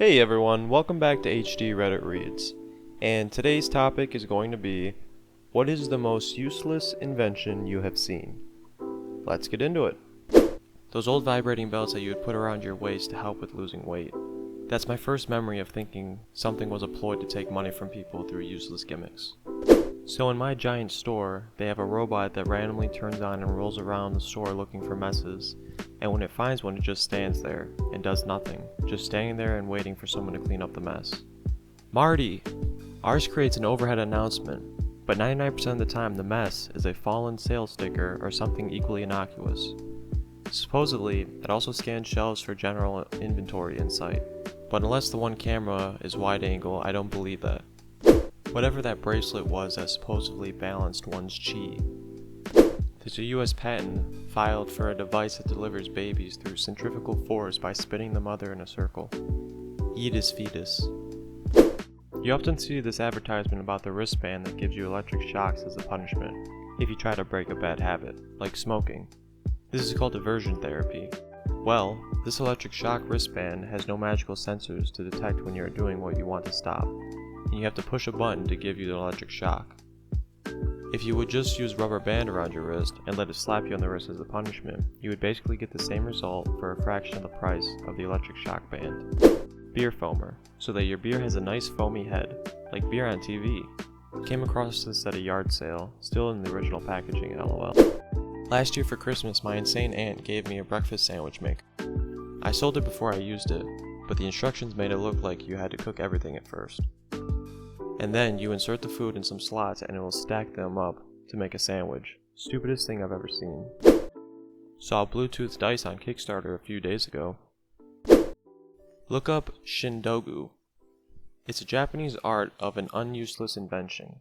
Hey everyone, welcome back to HD Reddit Reads, and today's topic is going to be, what is the most useless invention you have seen? Let's get into it. Those old vibrating belts that you would put around your waist to help with losing weight. That's my first memory of thinking something was a ploy to take money from people through useless gimmicks. So in my giant store, they have a robot that randomly turns on and rolls around the store looking for messes, and when it finds one it just stands there and does nothing, just standing there and waiting for someone to clean up the mess. Marty! Ours creates an overhead announcement, but 99% of the time the mess is a fallen sale sticker or something equally innocuous. Supposedly, it also scans shelves for general inventory insight, but unless the one camera is wide angle, I don't believe that. Whatever that bracelet was that supposedly balanced one's chi. There's a US patent filed for a device that delivers babies through centrifugal force by spinning the mother in a circle. Eat his fetus. You often see this advertisement about the wristband that gives you electric shocks as a punishment if you try to break a bad habit, like smoking. This is called diversion therapy. Well, this electric shock wristband has no magical sensors to detect when you are doing what you want to stop, and you have to push a button to give you the electric shock. If you would just use rubber band around your wrist and let it slap you on the wrist as a punishment, you would basically get the same result for a fraction of the price of the electric shock band. Beer foamer, so that your beer has a nice foamy head, like beer on TV. Came across this at a yard sale, still in the original packaging, lol. Last year for Christmas, my insane aunt gave me a breakfast sandwich maker. I sold it before I used it, but the instructions made it look like you had to cook everything at first. And then you insert the food in some slots and it will stack them up to make a sandwich. Stupidest thing I've ever seen. Saw Bluetooth dice on Kickstarter a few days ago. Look up Shindogu. It's a Japanese art of an unuseless invention.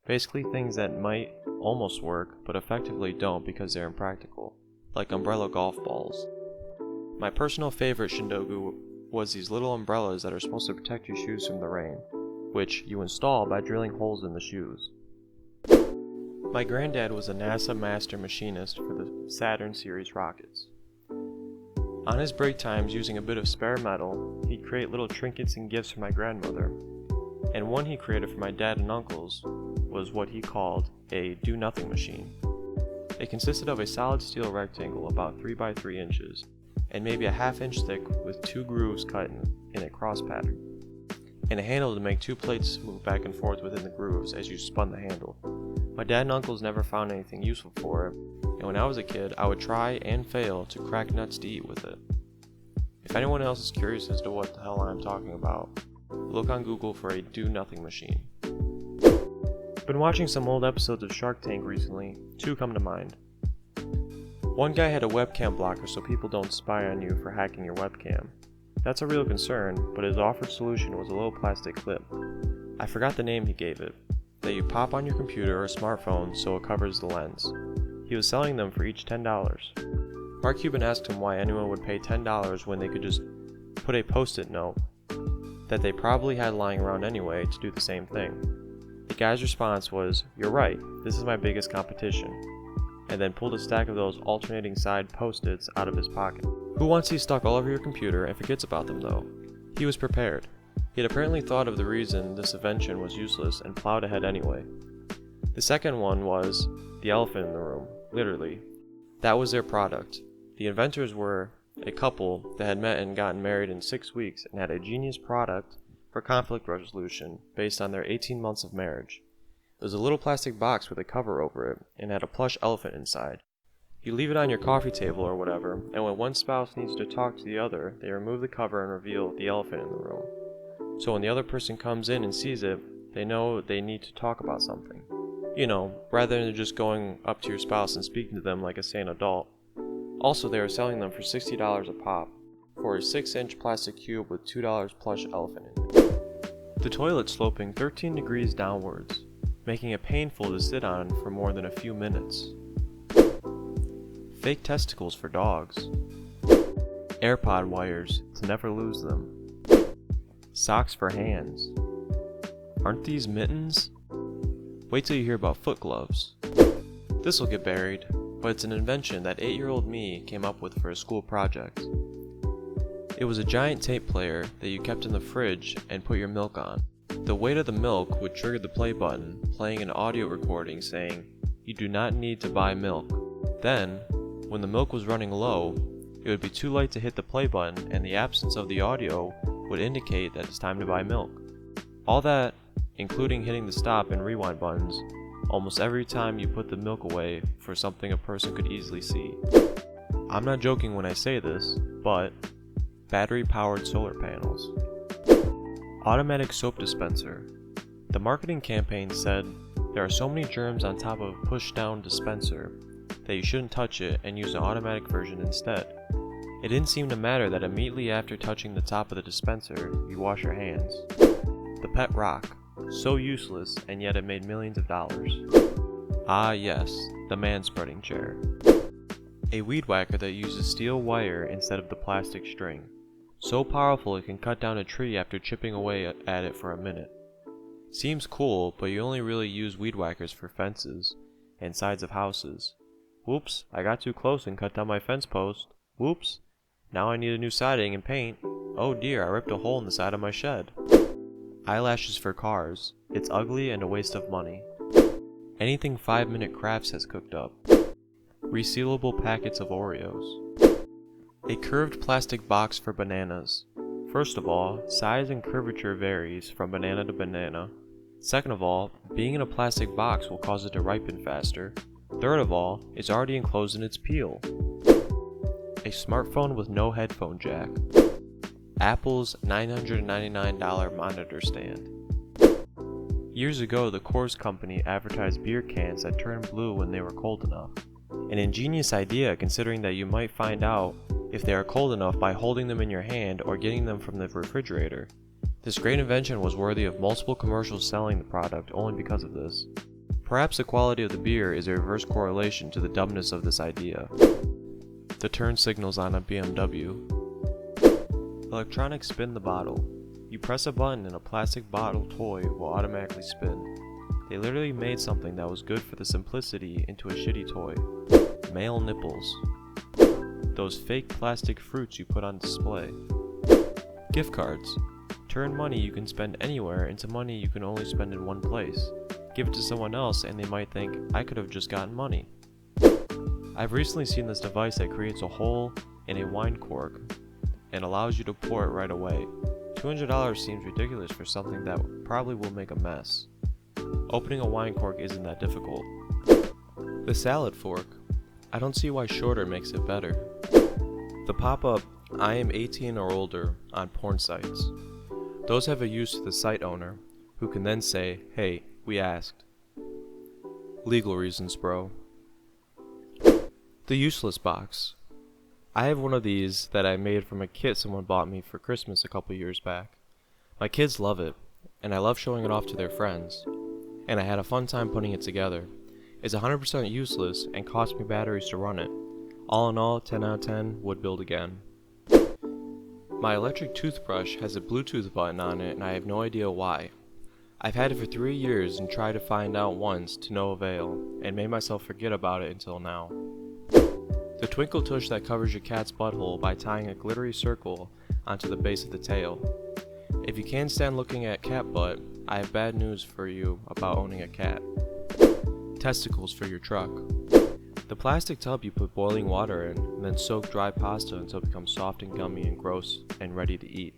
Basically things that might almost work, but effectively don't because they're impractical. Like umbrella golf balls. My personal favorite Shindogu was these little umbrellas that are supposed to protect your shoes from the rain, which you install by drilling holes in the shoes. My granddad was a NASA master machinist for the Saturn series rockets. On his break times, using a bit of spare metal, he'd create little trinkets and gifts for my grandmother, and one he created for my dad and uncles was what he called a do-nothing machine. It consisted of a solid steel rectangle about 3 by 3 inches, and maybe a half-inch thick with 2 grooves cut in a cross pattern, and a handle to make 2 plates move back and forth within the grooves as you spun the handle. My dad and uncles never found anything useful for it, and when I was a kid, I would try and fail to crack nuts to eat with it. If anyone else is curious as to what the hell I'm talking about, look on Google for a do-nothing machine. Been watching some old episodes of Shark Tank recently. 2 come to mind. One guy had a webcam blocker so people don't spy on you for hacking your webcam. That's a real concern, but his offered solution was a little plastic clip. I forgot the name he gave it, that you pop on your computer or smartphone so it covers the lens. He was selling them for each $10. Mark Cuban asked him why anyone would pay $10 when they could just put a post-it note that they probably had lying around anyway to do the same thing. The guy's response was, "You're right, this is my biggest competition," and then pulled a stack of those alternating side post-its out of his pocket. Who wants these stuck all over your computer and forgets about them though? He was prepared. He had apparently thought of the reason this invention was useless and plowed ahead anyway. The second one was the elephant in the room, literally. That was their product. The inventors were a couple that had met and gotten married in 6 weeks and had a genius product for conflict resolution based on their 18 months of marriage. It was a little plastic box with a cover over it and had a plush elephant inside. You leave it on your coffee table or whatever, and when one spouse needs to talk to the other, they remove the cover and reveal the elephant in the room. So when the other person comes in and sees it, they know they need to talk about something. You know, rather than just going up to your spouse and speaking to them like a sane adult. Also, they are selling them for $60 a pop, for a 6-inch plastic cube with $2 plush elephant in it. The toilet sloping 13 degrees downwards, making it painful to sit on for more than a few minutes. Fake testicles for dogs. AirPod wires to never lose them. Socks for hands. Aren't these mittens? Wait till you hear about foot gloves. This'll get buried, but it's an invention that 8-year-old me came up with for a school project. It was a giant tape player that you kept in the fridge and put your milk on. The weight of the milk would trigger the play button, playing an audio recording saying, "You do not need to buy milk." Then, when the milk was running low, it would be too late to hit the play button and the absence of the audio would indicate that it's time to buy milk. All that, including hitting the stop and rewind buttons, almost every time you put the milk away for something a person could easily see. I'm not joking when I say this, but battery-powered solar panels. Automatic soap dispenser. The marketing campaign said, "There are so many germs on top of a push-down dispenser that you shouldn't touch it and use an automatic version instead." It didn't seem to matter that immediately after touching the top of the dispenser, you wash your hands. The pet rock. So useless, and yet it made millions of dollars. Ah yes, the man-spreading chair. A weed whacker that uses steel wire instead of the plastic string. So powerful it can cut down a tree after chipping away at it for a minute. Seems cool, but you only really use weed whackers for fences and sides of houses. Whoops, I got too close and cut down my fence post. Whoops, now I need a new siding and paint. Oh dear, I ripped a hole in the side of my shed. Eyelashes for cars. It's ugly and a waste of money. Anything 5-minute crafts has cooked up. Resealable packets of Oreos. A curved plastic box for bananas. First of all, size and curvature varies from banana to banana. Second of all, being in a plastic box will cause it to ripen faster. Third of all, it's already enclosed in its peel. A smartphone with no headphone jack. Apple's $999 monitor stand. Years ago, the Coors Company advertised beer cans that turned blue when they were cold enough. An ingenious idea, considering that you might find out if they are cold enough by holding them in your hand or getting them from the refrigerator. This great invention was worthy of multiple commercials selling the product only because of this. Perhaps the quality of the beer is a reverse correlation to the dumbness of this idea. The turn signals on a BMW. Electronic spin the bottle. You press a button and a plastic bottle toy will automatically spin. They literally made something that was good for the simplicity into a shitty toy. Male nipples. Those fake plastic fruits you put on display. Gift cards. Turn money you can spend anywhere into money you can only spend in one place. Give it to someone else and they might think, I could have just gotten money. I've recently seen this device that creates a hole in a wine cork and allows you to pour it right away. $200 seems ridiculous for something that probably will make a mess. Opening a wine cork isn't that difficult. The salad fork. I don't see why shorter makes it better. The pop-up, I am 18 or older, on porn sites. Those have a use to the site owner, who can then say, hey, we asked. Legal reasons, bro. The useless box. I have one of these that I made from a kit someone bought me for Christmas a couple years back. My kids love it, and I love showing it off to their friends, and I had a fun time putting it together. It's 100% useless and cost me batteries to run it. All in all, 10 out of 10, would build again. My electric toothbrush has a Bluetooth button on it and I have no idea why. I've had it for 3 years and tried to find out once to no avail, and made myself forget about it until now. The twinkle tush that covers your cat's butthole by tying a glittery circle onto the base of the tail. If you can't stand looking at cat butt, I have bad news for you about owning a cat. Testicles for your truck. The plastic tub you put boiling water in, and then soak dry pasta until it becomes soft and gummy and gross and ready to eat.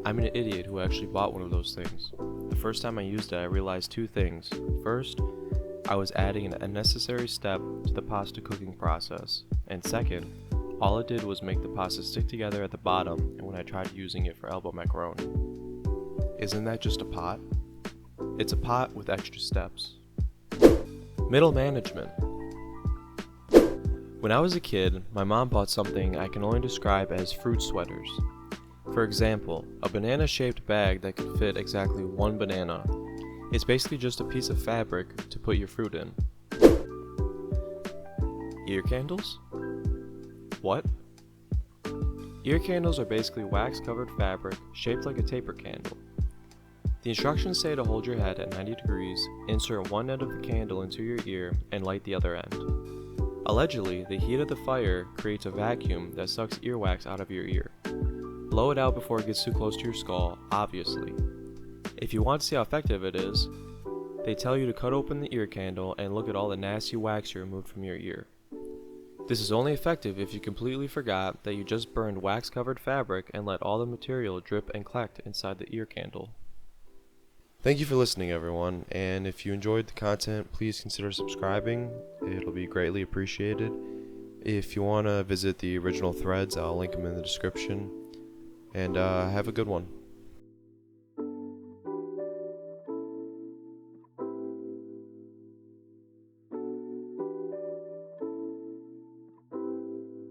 I'm an idiot who actually bought one of those things. The first time I used it, I realized 2 things. First, I was adding an unnecessary step to the pasta cooking process, and second, all it did was make the pasta stick together at the bottom and when I tried using it for elbow macaroni. Isn't that just a pot? It's a pot with extra steps. Middle management. When I was a kid, my mom bought something I can only describe as fruit sweaters. For example, a banana-shaped bag that could fit exactly 1 banana. It's basically just a piece of fabric to put your fruit in. Ear candles? What? Ear candles are basically wax-covered fabric shaped like a taper candle. The instructions say to hold your head at 90 degrees, insert one end of the candle into your ear, and light the other end. Allegedly, the heat of the fire creates a vacuum that sucks earwax out of your ear. Blow it out before it gets too close to your skull, obviously. If you want to see how effective it is, they tell you to cut open the ear candle and look at all the nasty wax you removed from your ear. This is only effective if you completely forgot that you just burned wax-covered fabric and let all the material drip and collect inside the ear candle. Thank you for listening, everyone, and if you enjoyed the content, please consider subscribing. It'll be greatly appreciated. If you want to visit the original threads, I'll link them in the description, and have a good one.